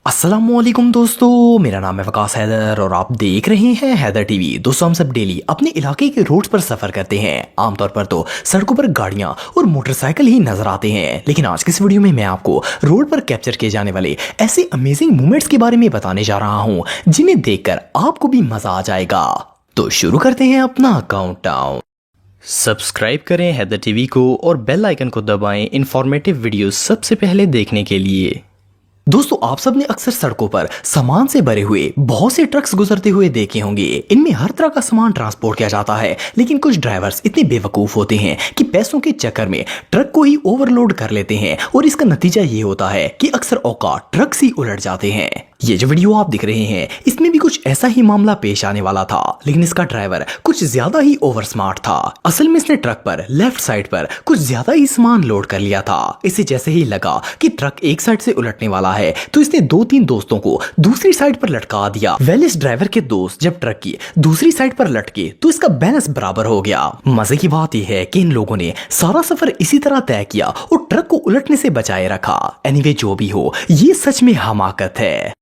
अस्सलामुअलैकुम दोस्तों, मेरा नाम है वकास हैदर और आप देख रहे हैं हैदर टीवी। दोस्तों, हम सब डेली अपने इलाके के रोड पर सफर करते हैं। आमतौर पर तो सड़कों पर गाड़ियां और मोटरसाइकिल ही नजर आते हैं, लेकिन आज के इस वीडियो में मैं आपको रोड पर कैप्चर किए जाने वाले ऐसे अमेजिंग मोमेंट्स के बारे में बताने जा रहा हूं जिन्हें देखकर आपको भी मजा आ जाएगा। तो शुरू करते हैं अपना काउंटडाउन। सब्सक्राइब करें हैदर टीवी को और बेल आइकन को दबाएं इंफॉर्मेटिव वीडियो सबसे पहले देखने के लिए। दोस्तों, आप सबने अक्सर सड़कों पर सामान से भरे हुए बहुत से ट्रक्स गुजरते हुए देखे होंगे। इनमें हर तरह का सामान ट्रांसपोर्ट किया जाता है, लेकिन कुछ ड्राइवर्स इतने बेवकूफ होते हैं कि पैसों के चक्कर में ट्रक को ही ओवरलोड कर लेते हैं और इसका नतीजा ये होता है कि अक्सर औकात ट्रक से उलट जाते हैं। ये जो वीडियो आप दिख रहे हैं, इसमें भी कुछ ऐसा ही मामला पेश आने वाला था, लेकिन इसका ड्राइवर कुछ ज्यादा ही ओवर स्मार्ट था। असल में इसने ट्रक पर लेफ्ट साइड पर कुछ ज्यादा ही सामान लोड कर लिया था। इसे जैसे ही लगा कि ट्रक एक साइड से उलटने वाला है, तो इसने 2-3 दोस्तों को दूसरी साइड पर लटका दिया। इस ड्राइवर के दोस्त जब ट्रक की दूसरी साइड पर लटके तो इसका बैलेंस बराबर हो गया। मजे की बात यह है कि इन लोगों ने सारा सफर इसी तरह तय किया और ट्रक को उलटने से बचाए रखा। एनीवे, जो भी हो, ये सच में हमाकत है।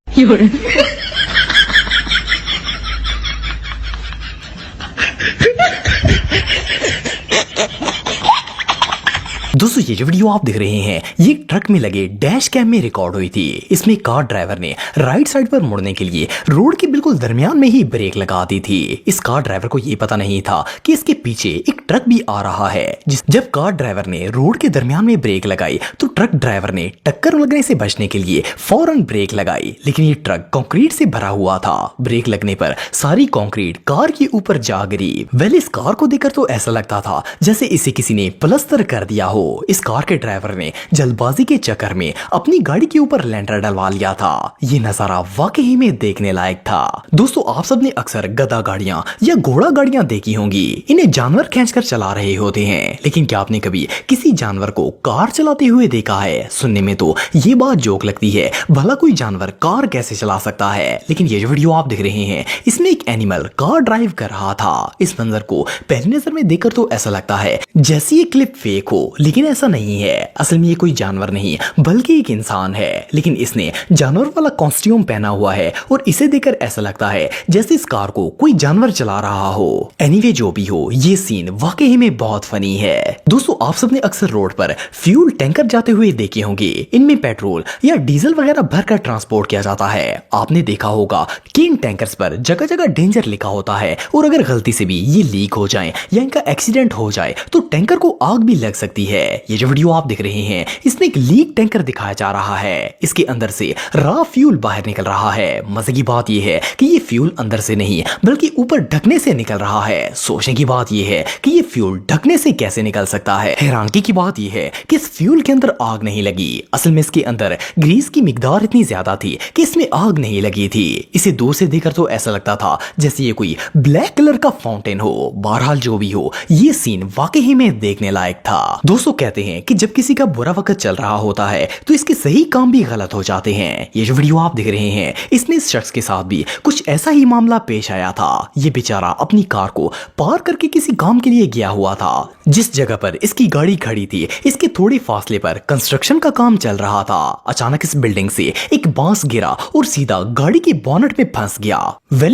दोस्तों, ये जो वीडियो आप देख रहे हैं, ये ट्रक में लगे डैश कैम में रिकॉर्ड हुई थी। इसमें कार ड्राइवर ने राइट साइड पर मुड़ने के लिए रोड के बिल्कुल दरमियान में ही ब्रेक लगा दी थी। इस कार ड्राइवर को ये पता नहीं था कि इसके पीछे एक ट्रक भी आ रहा है। जब कार ड्राइवर ने रोड के दरमियान में ब्रेक लगाई तो ट्रक ड्राइवर ने टक्कर लगने से बचने के लिए फौरन ब्रेक लगाई, लेकिन ये ट्रक कंक्रीट से भरा हुआ था। ब्रेक लगने पर सारी कंक्रीट कार के ऊपर जा गिरी। इस कार को देखकर तो ऐसा लगता था जैसे इसे किसी ने प्लस्तर कर दिया हो। इस कार के ड्राइवर ने जल्दबाजी के चक्कर में अपनी गाड़ी के ऊपर लेंटर डलवा लिया था। ये नजारा वाकई में देखने लायक था। दोस्तों, आप सबने अक्सर गधा गाड़ियां या घोड़ा गाड़ियां देखी होंगी। इन्हें जानवर खींचकर चला रहे होते हैं, लेकिन क्या आपने कभी किसी जानवर को कार चलाते हुए देखा है? सुनने में तो ये बात जोक लगती है, भला कोई जानवर कार कैसे चला सकता है? लेकिन ये जो वीडियो आप देख रहे हैं, इसमें एक एनिमल कार ड्राइव कर रहा था। इस मंजर को पहली नजर में देखकर तो ऐसा लगता है जैसे ये क्लिप फेक हो, लेकिन ऐसा नहीं है। असल में ये कोई जानवर नहीं बल्कि एक इंसान है, लेकिन इसने जानवर वाला कॉस्ट्यूम पहना हुआ है और इसे देखकर ऐसा लगता है जैसे इस कार को कोई जानवर चला रहा हो। एनीवे, जो भी हो, ये सीन वाकई में बहुत फनी है। दोस्तों, आप सबने अक्सर रोड पर फ्यूल टैंकर जाते हुए देखे होंगे। इनमें पेट्रोल या डीजल वगैरह भरकर ट्रांसपोर्ट किया जाता है। आपने देखा होगा कि इन टैंकर्स पर जगह जगह डेंजर लिखा होता है और अगर गलती से भी ये लीक हो जाए या इनका एक्सीडेंट हो जाए तो टैंकर को आग भी लग सकती है। ये जो वीडियो आप देख रहे हैं, इसमें एक लीक टैंकर दिखाया जा रहा है। इसके अंदर से रॉ फ्यूल बाहर निकल रहा है। मजे की बात यह है कि ये फ्यूल अंदर से नहीं बल्कि ऊपर ढकने से निकल रहा है। सोचने की बात यह है कि ये फ्यूल ढकने से कैसे निकल सकता है। हैरानगी की बात यह है कि इस फ्यूल के अंदर आग नहीं लगी। असल में इसके अंदर ग्रीस की मिकदार इतनी ज्यादा थी कि इसमें आग नहीं लगी थी। इसे दूर से देखकर तो ऐसा लगता था जैसे ये कोई ब्लैक कलर का फाउंटेन हो। बहरहाल, जो भी हो, ये सीन वाकई में देखने लायक था। दोस्तों, कहते हैं कि जब किसी का बुरा वक्त चल रहा होता है तो इसके सही काम भी गलत हो जाते हैं। ये जो वीडियो आप देख रहे हैं, इसमें इस शख्स के साथ भी कुछ ऐसा ही मामला पेश आया था। ये बेचारा अपनी कार को पार करके किसी काम के लिए गया हुआ था। जिस जगह पर इसकी गाड़ी खड़ी थी, इसके थोड़े फासले पर कंस्ट्रक्शन का काम चल रहा था। अचानक इस बिल्डिंग से एक बांस गिरा और सीधा गाड़ी के बोनट में फंस गया।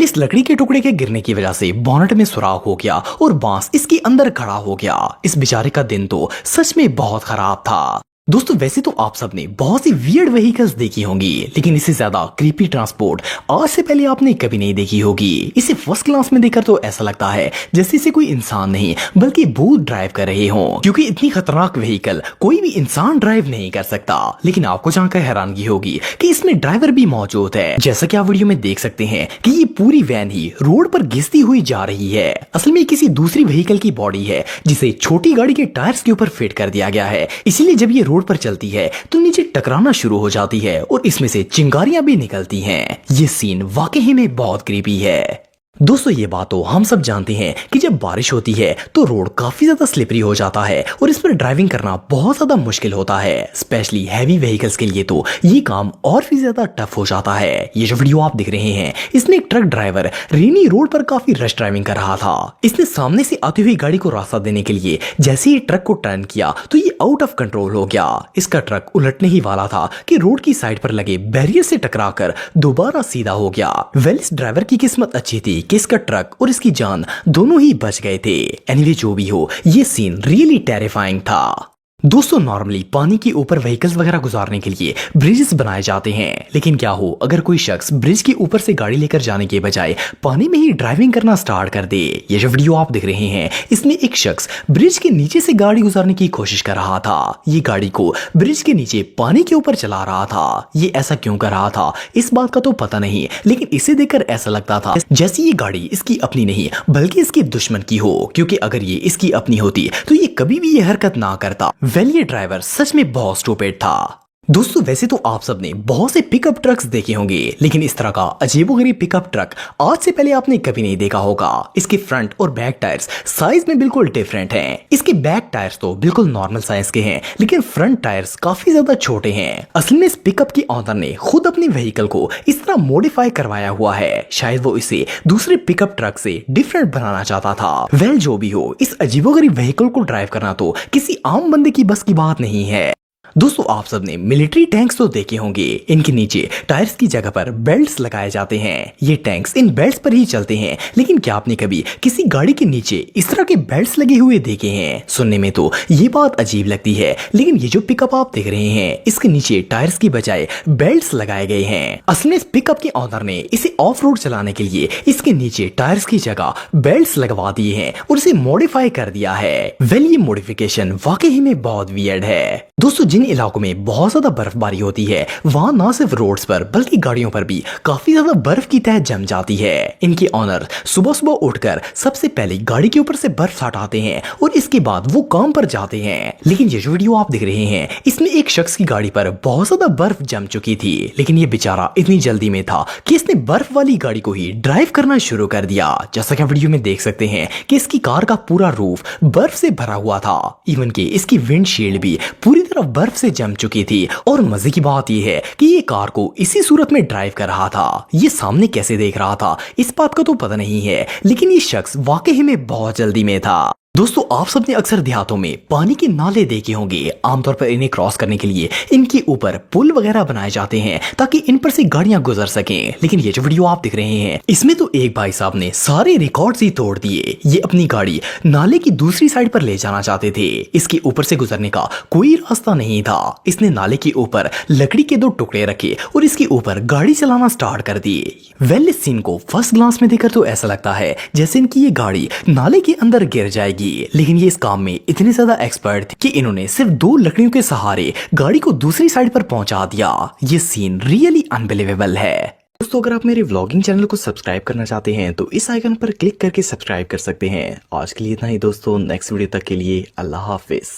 इस लकड़ी के टुकड़े के गिरने की वजह से बोनट में सुराख हो गया और बांस इसके अंदर खड़ा हो गया। इस बेचारे का दिन तो सच में बहुत खराब था। दोस्तों, वैसे तो आप सबने बहुत सी वियर्ड व्हीकल्स देखी होंगी, लेकिन इससे ज्यादा क्रीपी ट्रांसपोर्ट आज से पहले आपने कभी नहीं देखी होगी। इसे फर्स्ट क्लास में देखकर तो ऐसा लगता है जैसे इसे कोई इंसान नहीं बल्कि भूत ड्राइव कर रहे हों, क्योंकि इतनी खतरनाक व्हीकल कोई भी इंसान ड्राइव नहीं कर सकता। लेकिन आपको जानकर हैरानगी होगी कि इसमें ड्राइवर भी मौजूद है। जैसा कि आप वीडियो में देख सकते हैं कि ये पूरी वैन ही रोड पर घिसती हुई जा रही है। असल में किसी दूसरी व्हीकल की बॉडी है जिसे छोटी गाड़ी के टायर्स के ऊपर फिट कर दिया गया है। इसीलिए जब ये रोड पर चलती है तो नीचे टकराना शुरू हो जाती है और इसमें से चिंगारियां भी निकलती हैं। ये सीन वाकई में बहुत क्रीपी है। दोस्तों ये बात तो हम सब जानते हैं कि जब बारिश होती है तो रोड काफी ज्यादा स्लिपरी हो जाता है और इस पर ड्राइविंग करना बहुत ज्यादा मुश्किल होता है। स्पेशली हैवी व्हीकल्स के लिए तो ये काम और भी ज्यादा टफ हो जाता है। ये जो वीडियो आप देख रहे हैं इसमें एक ट्रक ड्राइवर रेनी रोड पर काफी रश ड्राइविंग कर रहा था। इसने सामने से आती हुई गाड़ी को रास्ता देने के लिए जैसे ही ट्रक को टर्न किया तो ये आउट ऑफ कंट्रोल हो गया। इसका ट्रक उलटने ही वाला था कि रोड की साइड पर लगे बैरियर से टकराकर दोबारा सीधा हो गया। वेल, इस ड्राइवर की किस्मत अच्छी थी कि इसका ट्रक और इसकी जान दोनों ही बच गए थे। एनीवे जो भी हो, ये सीन रियली टेरिफाइंग था। दोस्तों नॉर्मली पानी के ऊपर व्हीकल्स वगैरह गुजारने के लिए ब्रिजेस बनाए जाते हैं, लेकिन क्या हो अगर कोई शख्स ब्रिज के ऊपर से गाड़ी लेकर जाने के बजाय पानी में ही ड्राइविंग करना स्टार्ट कर दे। ये जो वीडियो आप देख रहे हैं इसमें एक शख्स ब्रिज के नीचे से गाड़ी गुजारने की कोशिश कर रहा था। ये गाड़ी को ब्रिज के नीचे पानी के ऊपर चला रहा था। ये ऐसा क्यों कर रहा था इस बात का तो पता नहीं, लेकिन इसे देखकर ऐसा लगता था जैसे ये गाड़ी इसकी अपनी नहीं बल्कि इसके दुश्मन की हो, क्योंकि अगर ये इसकी अपनी होती तो ये कभी भी ये हरकत ना करता। वेल, ये ड्राइवर सच में बहुत स्टूपिड था। दोस्तों वैसे तो आप सबने बहुत से पिकअप ट्रक्स देखे होंगे, लेकिन इस तरह का अजीबोगरीब पिकअप ट्रक आज से पहले आपने कभी नहीं देखा होगा। इसके फ्रंट और बैक टायर्स साइज में बिल्कुल डिफरेंट हैं। इसके बैक टायर्स तो बिल्कुल नॉर्मल साइज के हैं, लेकिन फ्रंट टायर्स काफी ज्यादा छोटे हैं। असल में इस पिकअप की ऑनर ने खुद अपनी व्हीकल को इस तरह मॉडिफाई करवाया हुआ है। शायद वो इसे दूसरे पिकअप ट्रक से डिफरेंट बनाना चाहता था। वेल जो भी हो, इस अजीबोगरीब व्हीकल को ड्राइव करना तो किसी आम बंदे की बस की बात नहीं है। दोस्तों आप सबने मिलिट्री टैंक्स तो देखे होंगे। इनके नीचे टायर्स की जगह पर बेल्ट्स लगाए जाते हैं। ये टैंक्स इन बेल्ट्स पर ही चलते हैं, लेकिन क्या आपने कभी किसी गाड़ी के नीचे इस तरह के बेल्ट्स लगे हुए देखे हैं? सुनने में तो ये बात अजीब लगती है, लेकिन ये जो पिकअप आप देख रहे हैं इसके नीचे टायर्स की बजाय बेल्ट्स लगाए गए हैं। असल में इस पिकअप के ऑनर ने इसे ऑफ रोड चलाने के लिए इसके नीचे टायर्स की जगह बेल्ट्स लगवा दिए हैं और इसे मॉडिफाई कर दिया है। वेल, ये मॉडिफिकेशन वाकई में बहुत वियर्ड है। दोस्तों जिन इलाकों में बहुत ज्यादा बर्फबारी होती है वहां न सिर्फ रोड्स पर बल्कि गाड़ियों पर भी काफी ज्यादा बर्फ की तह जम जाती है। इनके ऑनर सुबह सुबह उठकर सबसे पहले गाड़ी के ऊपर से बर्फ हटाते हैं और इसके बाद वो काम पर जाते हैं। लेकिन ये जो वीडियो आप देख रहे हैं इसमें एक शख्स की गाड़ी पर बहुत ज्यादा बर्फ जम चुकी थी, लेकिन ये बेचारा इतनी जल्दी में था कि इसने बर्फ वाली गाड़ी को ही ड्राइव करना शुरू कर दिया। जैसा कि वीडियो में देख सकते हैं कि इसकी कार का पूरा रूफ बर्फ से भरा हुआ था। इवन कि इसकी विंडशील्ड भी पूरी तरह बर्फ से जम चुकी थी। और मजे की बात यह है कि ये कार को इसी सूरत में ड्राइव कर रहा था। ये सामने कैसे देख रहा था इस बात का तो पता नहीं है, लेकिन ये शख्स वाकई में बहुत जल्दी में था। दोस्तों आप सबने अक्सर देहातों में पानी के नाले देखे होंगे। आमतौर पर इन्हें क्रॉस करने के लिए इनके ऊपर पुल वगैरह बनाए जाते हैं ताकि इन पर से गाड़ियां गुजर सकें। लेकिन ये जो वीडियो आप देख रहे हैं इसमें तो एक भाई साहब ने सारे रिकॉर्ड्स ही तोड़ दिए। ये अपनी गाड़ी नाले की दूसरी साइड पर ले जाना चाहते थे। इसके ऊपर से गुजरने का कोई रास्ता नहीं था। इसने नाले के ऊपर लकड़ी के 2 टुकड़े रखे और इसके ऊपर गाड़ी चलाना स्टार्ट कर दी। वेल, इस सीन को फर्स्ट ग्लांस में देखकर तो ऐसा लगता है जैसे इनकी ये गाड़ी नाले के अंदर गिर जाएगी, लेकिन ये इस काम में इतने ज्यादा एक्सपर्ट थे कि इन्होंने सिर्फ 2 लकड़ियों के सहारे गाड़ी को दूसरी साइड पर पहुंचा दिया। ये सीन रियली अनबिलीवेबल है। दोस्तों अगर आप मेरे व्लॉगिंग चैनल को सब्सक्राइब करना चाहते हैं तो इस आइकन पर क्लिक करके सब्सक्राइब कर सकते हैं। आज के लिए इतना ही दोस्तों, नेक्स्ट वीडियो तक के लिए अल्लाह हाफिज।